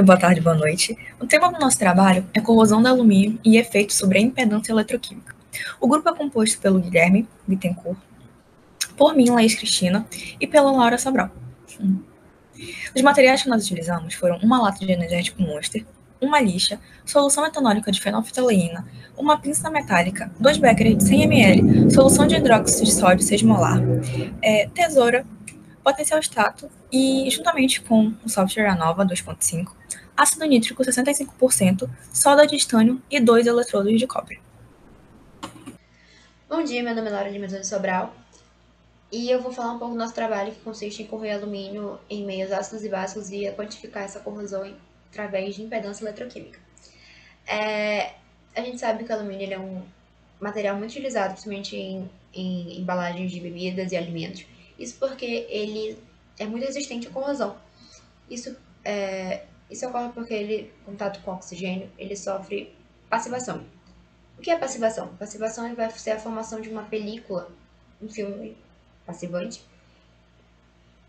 Boa tarde, boa noite. O tema do nosso trabalho é corrosão do alumínio e efeitos sobre a impedância eletroquímica. O grupo é composto pelo Guilherme Bittencourt, por mim, Laís Cristina, e pela Laura Sobral. Os materiais que nós utilizamos foram uma lata de energético Monster, uma lixa, solução etanólica de fenolftaleína, uma pinça metálica, 2 becquerels de 100 ml, solução de hidróxido de sódio 6 molar, tesoura, potencial estato e, juntamente com o software ANOVA 2.5, ácido nítrico 65%, soda de estânio e 2 eletrodos de cobre. Bom dia, meu nome é Laura de Medonho Sobral e eu vou falar um pouco do nosso trabalho, que consiste em corroer alumínio em meios ácidos e básicos e quantificar essa corrosão através de impedância eletroquímica. A gente sabe que o alumínio é um material muito utilizado, principalmente em embalagens de bebidas e alimentos. Isso porque ele é muito resistente à corrosão. Isso ocorre porque ele, em contato com oxigênio, ele sofre passivação. O que é passivação? Passivação vai ser a formação de uma película, um filme passivante,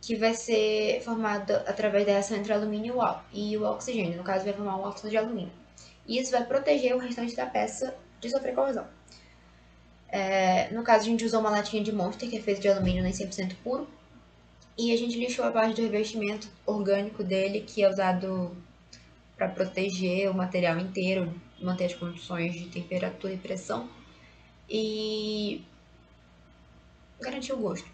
que vai ser formado através da reação entre alumínio e o oxigênio. No caso, vai formar um óxido de alumínio. E isso vai proteger o restante da peça de sofrer corrosão. No caso, a gente usou uma latinha de Monster, que é feita de alumínio nem 100% puro, e a gente lixou a parte do revestimento orgânico dele, que é usado para proteger o material inteiro, manter as condições de temperatura e pressão e garantir o gosto.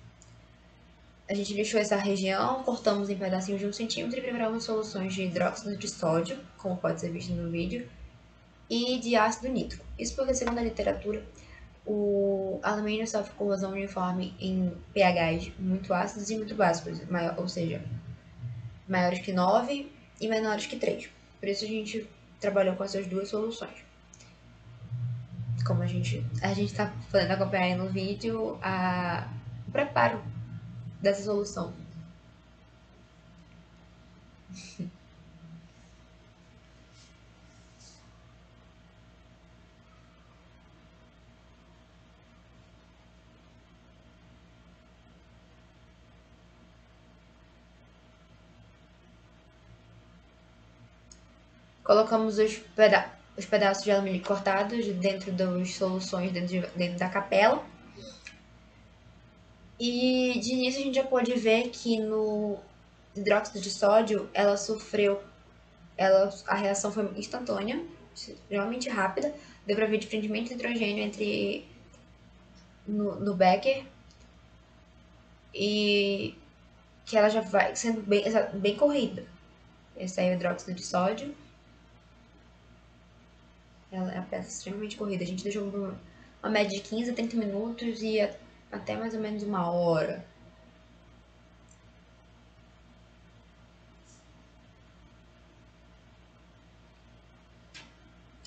A gente lixou essa região, cortamos em pedacinhos de 1 centímetro e preparamos soluções de hidróxido de sódio, como pode ser visto no vídeo, e de ácido nítrico. Isso porque, segundo a literatura, o alumínio sofre corrosão uniforme em pHs muito ácidos e muito básicos, ou seja, maiores que 9 e menores que 3. Por isso a gente trabalhou com essas duas soluções. Como a gente está podendo acompanhar aí no vídeo o preparo dessa solução. Colocamos os pedaços de alumínio cortados dentro das soluções, dentro da capela. E de início a gente já pode ver que no hidróxido de sódio a reação foi instantânea, extremamente rápida. Deu para ver desprendimento de hidrogênio no becker e que ela já vai sendo bem corrida. Esse aí é o hidróxido de sódio. Ela é a peça extremamente corrida. A gente deixou uma média de 15 a 30 minutos e até mais ou menos 1 hora.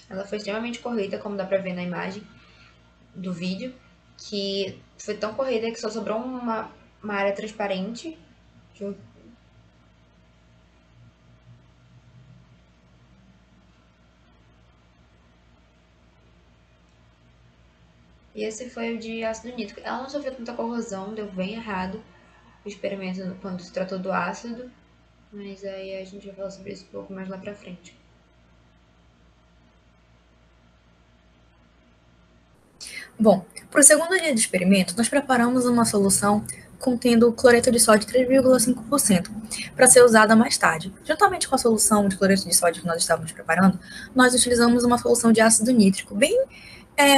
Ela foi extremamente corrida, como dá pra ver na imagem do vídeo, que foi tão corrida que só sobrou uma área transparente. E esse foi o de ácido nítrico. Ela não sofreu tanta corrosão, deu bem errado o experimento quando se tratou do ácido, mas aí a gente vai falar sobre isso um pouco mais lá pra frente. Bom, para o segundo dia de experimento, nós preparamos uma solução contendo cloreto de sódio 3,5% para ser usada mais tarde. Juntamente com a solução de cloreto de sódio que nós estávamos preparando, nós utilizamos uma solução de ácido nítrico, bem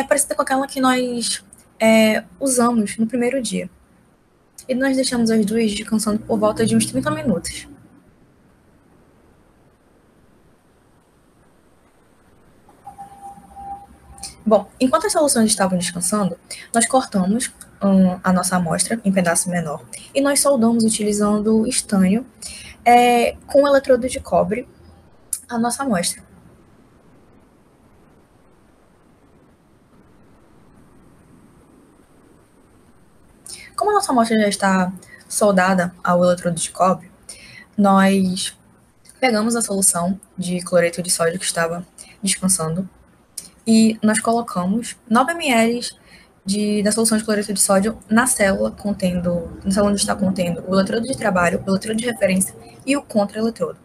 parecida com aquela que nós usamos no primeiro dia. E nós deixamos as duas descansando por volta de uns 30 minutos. Bom, enquanto as soluções estavam descansando, nós cortamos a nossa amostra em pedaço menor e nós soldamos utilizando estânio com o eletrodo de cobre a nossa amostra. Como a nossa amostra já está soldada ao eletrodo de cobre, nós pegamos a solução de cloreto de sódio que estava descansando e nós colocamos 9 ml da solução de cloreto de sódio na célula onde está contendo o eletrodo de trabalho, o eletrodo de referência e o contra-eletrodo.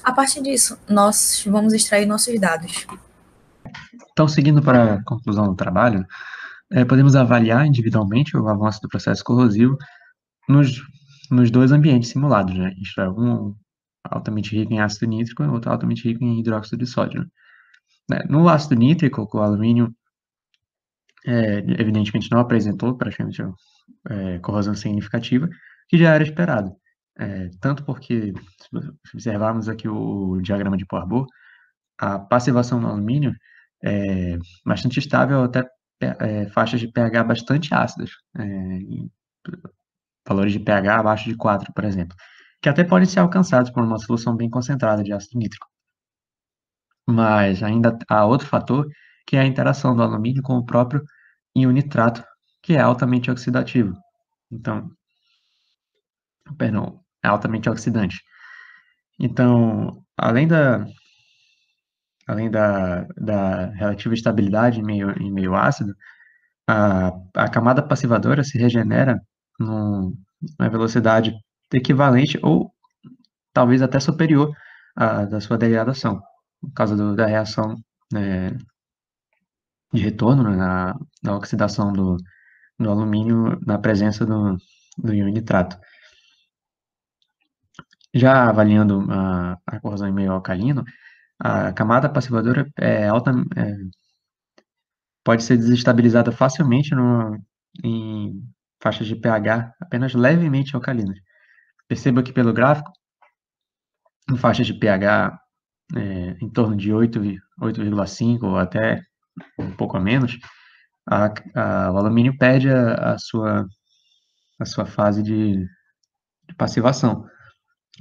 A partir disso, nós vamos extrair nossos dados. Então, seguindo para a conclusão do trabalho, podemos avaliar individualmente o avanço do processo corrosivo nos dois ambientes simulados, né? Isto é, um altamente rico em ácido nítrico e outro altamente rico em hidróxido de sódio, né? No ácido nítrico, o alumínio evidentemente não apresentou praticamente corrosão significativa, que já era esperado. Tanto porque, se observarmos aqui o diagrama de Poirot, a passivação no alumínio é bastante estável até faixas de pH bastante ácidas, valores de pH abaixo de 4, por exemplo, que até podem ser alcançados por uma solução bem concentrada de ácido nítrico. Mas ainda há outro fator, que é a interação do alumínio com o próprio íon nitrato, que é altamente oxidativo. Então, perdão, é altamente oxidante. Então, além da relativa estabilidade em meio ácido, a camada passivadora se regenera numa velocidade equivalente ou talvez até superior à da sua degradação, por causa da reação de retorno, né, da oxidação do alumínio na presença do íon nitrato. Já avaliando a corrosão em meio alcalino, a camada passivadora pode ser desestabilizada facilmente em faixas de pH apenas levemente alcalinas. Perceba que pelo gráfico, em faixas de pH em torno de 8,5 ou até um pouco a menos, o alumínio perde a sua fase de passivação,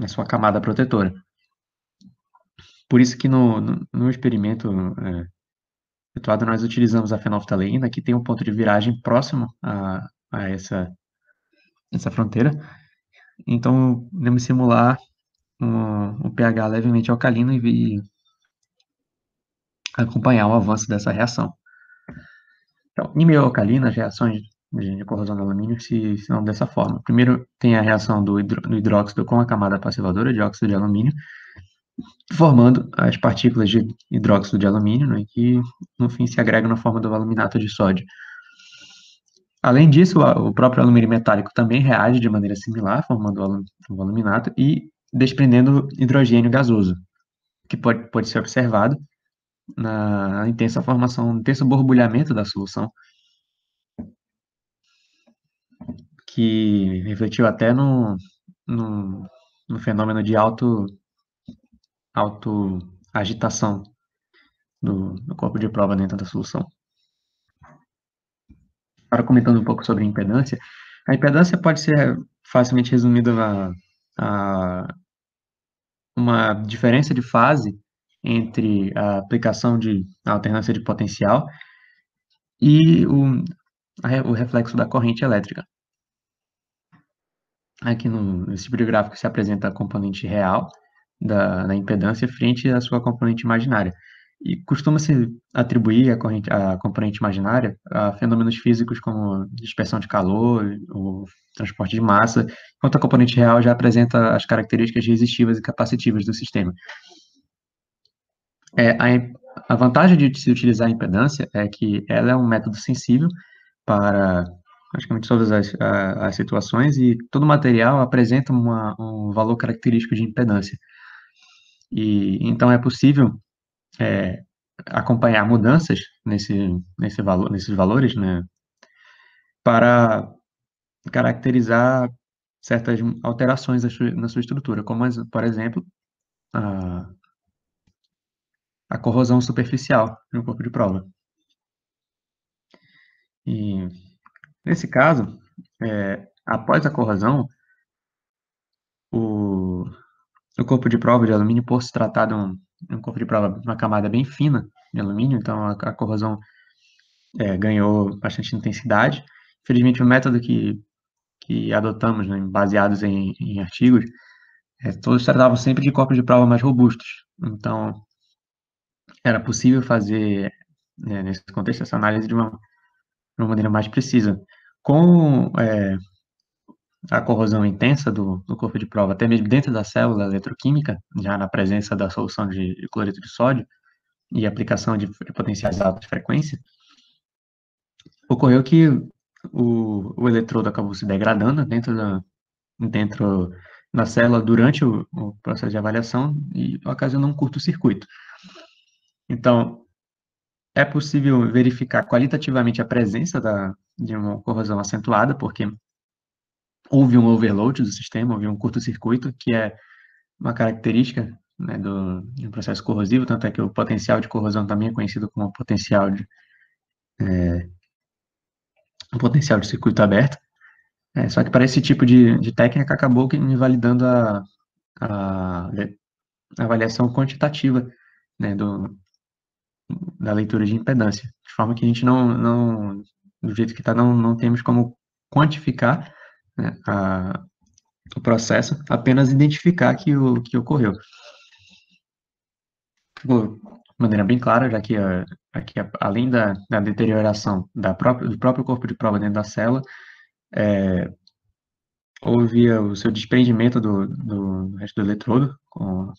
a sua camada protetora. Por isso que no experimento efetuado, nós utilizamos a fenolftaleína, que tem um ponto de viragem próximo a essa fronteira. Então, podemos simular um pH levemente alcalino e acompanhar o avanço dessa reação. Então, em meio alcalino, as reações de corrosão do alumínio se dão dessa forma. Primeiro, tem a reação do hidróxido com a camada passivadora de óxido de alumínio, formando as partículas de hidróxido de alumínio, né, que no fim se agregam na forma do aluminato de sódio. Além disso, o próprio alumínio metálico também reage de maneira similar, formando o aluminato e desprendendo hidrogênio gasoso, que pode ser observado na intensa formação, intenso borbulhamento da solução, que refletiu até no fenômeno de autoagitação do corpo de prova dentro da solução. Agora, comentando um pouco sobre a impedância pode ser facilmente resumida a uma diferença de fase entre a aplicação de alternância de potencial e o reflexo da corrente elétrica. Aqui nesse tipo de gráfico se apresenta a componente real da impedância frente à sua componente imaginária. E costuma-se atribuir a componente imaginária a fenômenos físicos como dispersão de calor ou transporte de massa, enquanto a componente real já apresenta as características resistivas e capacitivas do sistema. A vantagem de se utilizar a impedância é que ela é um método sensível para praticamente todas as situações e todo material apresenta um valor característico de impedância. E então é possível acompanhar mudanças nesses valores, né, para caracterizar certas alterações na sua estrutura, como, por exemplo, a corrosão superficial no corpo de prova. E, nesse caso, após a corrosão, o corpo de prova de alumínio, por se tratar de um corpo de prova, uma camada bem fina de alumínio, então a corrosão ganhou bastante intensidade. Infelizmente, o método que adotamos, né, baseados em artigos, todos tratavam sempre de corpos de prova mais robustos. Então, era possível fazer, nesse contexto, essa análise de uma maneira mais precisa. Com a corrosão intensa do corpo de prova, até mesmo dentro da célula eletroquímica, já na presença da solução de cloreto de sódio e aplicação de potenciais altas de frequência, ocorreu que o eletrodo acabou se degradando dentro da célula durante o processo de avaliação e ocasionou um curto-circuito. Então, é possível verificar qualitativamente a presença de uma corrosão acentuada, porque houve um overload do sistema, houve um curto-circuito, que é uma característica, né, de um processo corrosivo, tanto é que o potencial de corrosão também é conhecido como um potencial de circuito aberto. Só que para esse tipo de técnica acabou invalidando a avaliação quantitativa, né, da leitura de impedância, de forma que a gente do jeito que está, não temos como quantificar, né, o processo, apenas identificar que ocorreu. Ficou de maneira bem clara, já que aqui, além da deterioração do próprio corpo de prova dentro da célula, houve o seu desprendimento do resto do eletrodo, com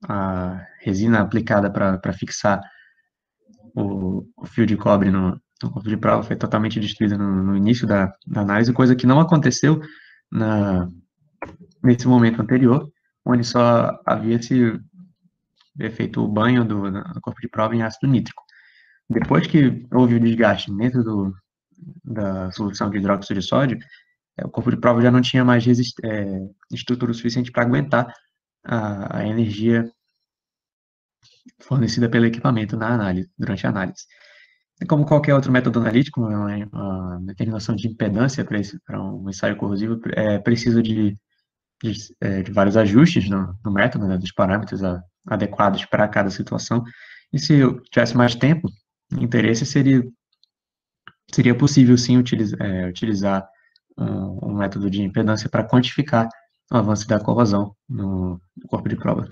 a resina aplicada para fixar o fio de cobre no corpo de prova foi totalmente destruída no início da análise, coisa que não aconteceu nesse momento anterior, onde só havia se feito o banho do corpo de prova em ácido nítrico. Depois que houve o desgaste dentro da solução de hidróxido de sódio, o corpo de prova já não tinha mais estrutura suficiente para aguentar a energia fornecida pelo equipamento durante a análise. E como qualquer outro método analítico, a determinação de impedância para um ensaio corrosivo precisa de vários ajustes no método, né, dos parâmetros adequados para cada situação. E se eu tivesse mais tempo, o interesse seria possível, sim, utilizar um método de impedância para quantificar o avanço da corrosão no corpo de prova.